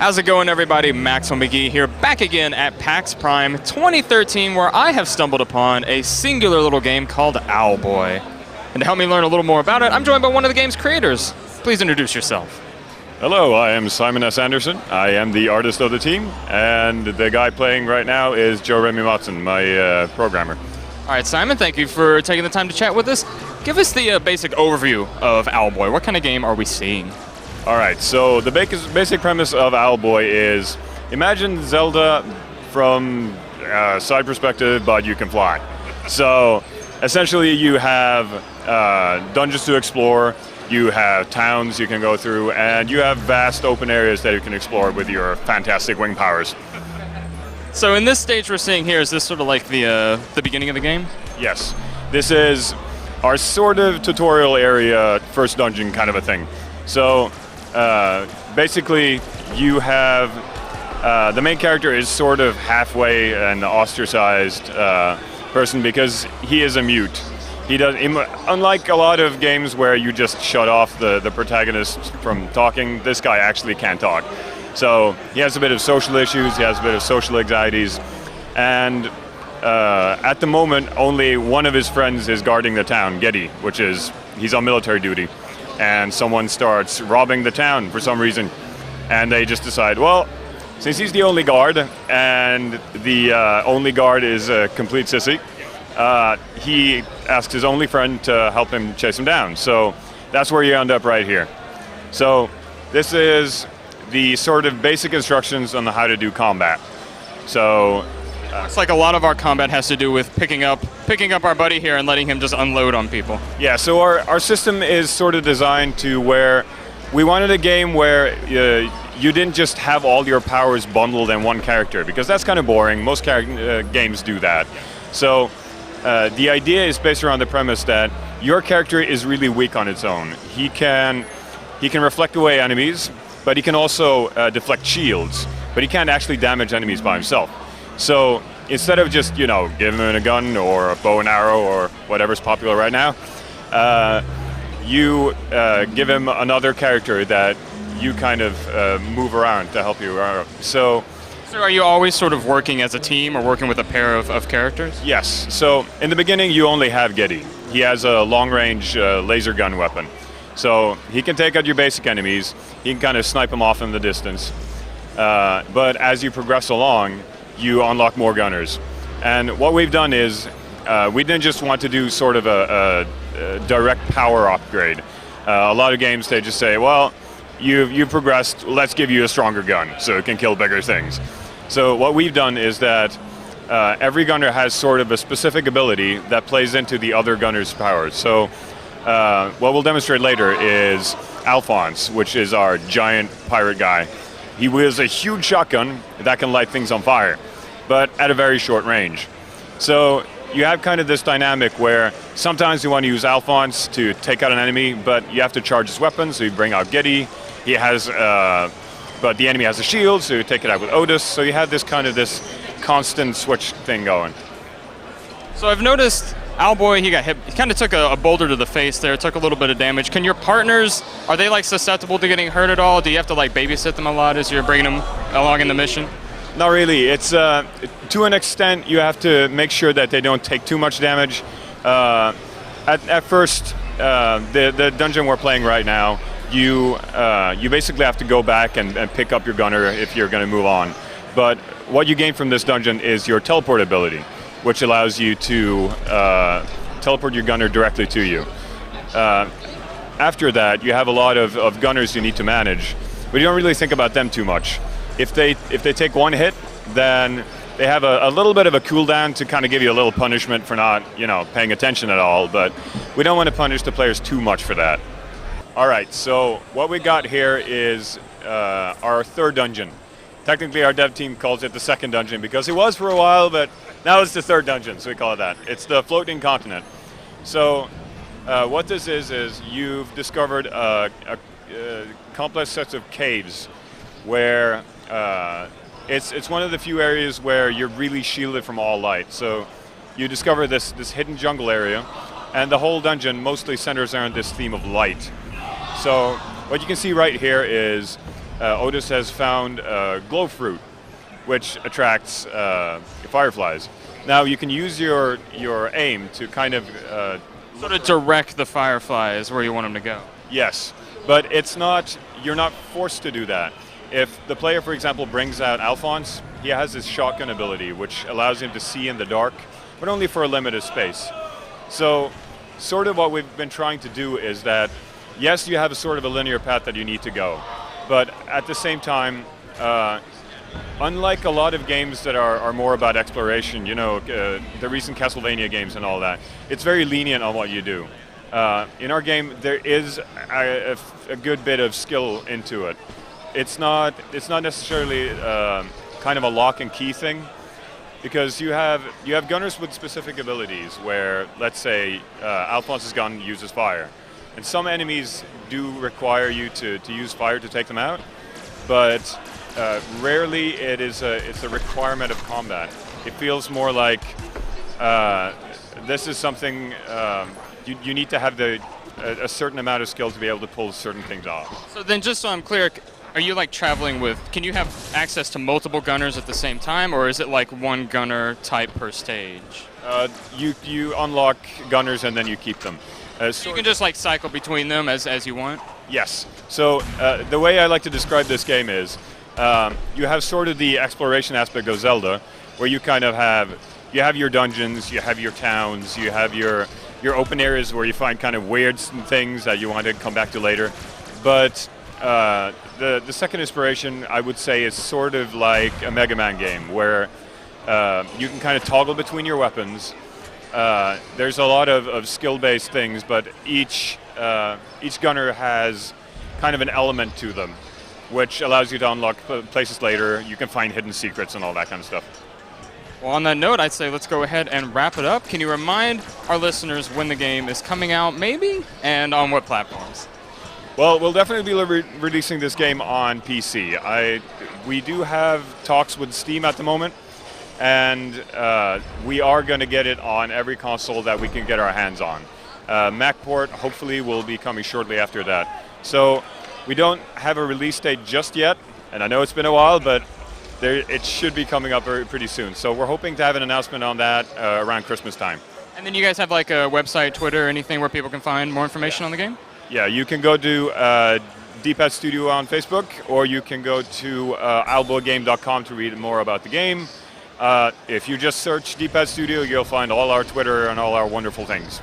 How's it going, everybody? Maxwell McGee here, back again at PAX Prime 2013, where I have stumbled upon a singular little game called Owlboy. And to help me learn a little more about it, I'm joined by one of the game's creators. Please introduce yourself. Hello, I am Simon S. Anderson. I am the artist of the team, and the guy playing right now is Joe Remy Watson, my programmer. All right, Simon, thank you for taking the time to chat with us. Give us the basic overview of Owlboy. What kind of game are we seeing? All right, so the basic premise of Owlboy is, imagine Zelda from side perspective, but you can fly. So essentially you have dungeons to explore, you have towns you can go through, and you have vast open areas that you can explore with your fantastic wing powers. So in this stage we're seeing here, is this sort of like the beginning of the game? Yes, this is our sort of tutorial area, first dungeon kind of a thing. So basically, you have the main character is sort of halfway an ostracized person because he is a mute. He does, unlike a lot of games where you just shut off the protagonist from talking, this guy actually can't talk. So he has a bit of social issues, he has a bit of social anxieties, and at the moment, only one of his friends is guarding the town, Getty, which is, he's on military duty. And someone starts robbing the town for some reason. And they just decide, well, since he's the only guard, and the only guard is a complete sissy, he asks his only friend to help him chase him down. So that's where you end up right here. So this is the sort of basic instructions on how to do combat. So it's like a lot of our combat has to do with picking up our buddy here and letting him just unload on people. Yeah, so our system is sort of designed to where we wanted a game where you didn't just have all your powers bundled in one character, because that's kind of boring. Most games do that. So the idea is based around the premise that your character is really weak on its own. He can reflect away enemies, but he can also deflect shields, but he can't actually damage enemies by himself. So instead of just, give him a gun or a bow and arrow or whatever's popular right now, you give him another character that you kind of move around to help you out. So are you always sort of working as a team or working with a pair of characters? Yes. So in the beginning, you only have Getty. He has a long-range laser gun weapon. So he can take out your basic enemies. He can kind of snipe them off in the distance. But as you progress along, you unlock more gunners. And what we've done is, we didn't just want to do sort of a direct power upgrade. A lot of games, they just say, well, you've progressed, let's give you a stronger gun so it can kill bigger things. So what we've done is that every gunner has sort of a specific ability that plays into the other gunner's powers. So what we'll demonstrate later is Alphonse, which is our giant pirate guy. He wields a huge shotgun that can light things on fire, but at a very short range. So you have kind of this dynamic where sometimes you want to use Alphonse to take out an enemy, but you have to charge his weapon, so you bring out Getty. He has, but the enemy has a shield, so you take it out with Otis. So you have this constant switch thing going. So I've noticed Owlboy, he got hit. He kind of took a boulder to the face there, took a little bit of damage. Can your partners, are they like susceptible to getting hurt at all? Do you have to like babysit them a lot as you're bringing them along in the mission? Not really. It's to an extent you have to make sure that they don't take too much damage. At first, the dungeon we're playing right now, you basically have to go back and pick up your gunner if you're going to move on. But what you gain from this dungeon is your teleport ability, which allows you to teleport your gunner directly to you. After that, you have a lot of gunners you need to manage, but you don't really think about them too much. If they take one hit, then they have a little bit of a cooldown to kind of give you a little punishment for not, paying attention at all, but we don't want to punish the players too much for that. All right, so what we got here is our third dungeon. Technically, our dev team calls it the second dungeon because it was for a while, but now it's the third dungeon, so we call it that. It's the floating continent. So what this is you've discovered a complex set of caves where it's one of the few areas where you're really shielded from all light. So you discover this hidden jungle area, and the whole dungeon mostly centers around this theme of light. So what you can see right here is Otis has found glow fruit, which attracts fireflies. Now you can use your aim to kind of Sort of direct the fireflies where you want them to go. yes, but you're not forced to do that. If the player, for example, brings out Alphonse, he has his shotgun ability, which allows him to see in the dark, but only for a limited space. So, sort of what we've been trying to do is that, yes, you have a sort of a linear path that you need to go, but at the same time, unlike a lot of games that are more about exploration, the recent Castlevania games and all that, it's very lenient on what you do. In our game, there is a good bit of skill into it. It's not necessarily kind of a lock and key thing, because you have gunners with specific abilities where, let's say, Alphonse's gun uses fire, and some enemies do require you to use fire to take them out, but rarely it's a requirement of combat. It feels more like this is something you need to have a certain amount of skill to be able to pull certain things off. So then, just so I'm clear, are you like traveling with, can you have access to multiple gunners at the same time, or is it like one gunner type per stage? You unlock gunners and then you keep them. So you can just like cycle between them as you want? Yes. So the way I like to describe this game is you have sort of the exploration aspect of Zelda, where you kind of have your dungeons, you have your towns, you have your open areas where you find kind of weird things that you want to come back to later. But the second inspiration, I would say, is sort of like a Mega Man game, where you can kind of toggle between your weapons. There's a lot of skill-based things, but each gunner has kind of an element to them, which allows you to unlock places later. You can find hidden secrets and all that kind of stuff. Well, on that note, I'd say let's go ahead and wrap it up. Can you remind our listeners when the game is coming out, maybe, and on what platforms? Well, we'll definitely be releasing this game on PC. We do have talks with Steam at the moment, and we are going to get it on every console that we can get our hands on. Mac port hopefully will be coming shortly after that. So we don't have a release date just yet, and I know it's been a while, but it should be coming up pretty soon. So we're hoping to have an announcement on that around Christmas time. And then you guys have like a website, Twitter, anything where people can find more information on the game? Yeah, you can go to D-Pad Studio on Facebook, or you can go to owlboygame.com to read more about the game. If you just search D-Pad Studio, you'll find all our Twitter and all our wonderful things.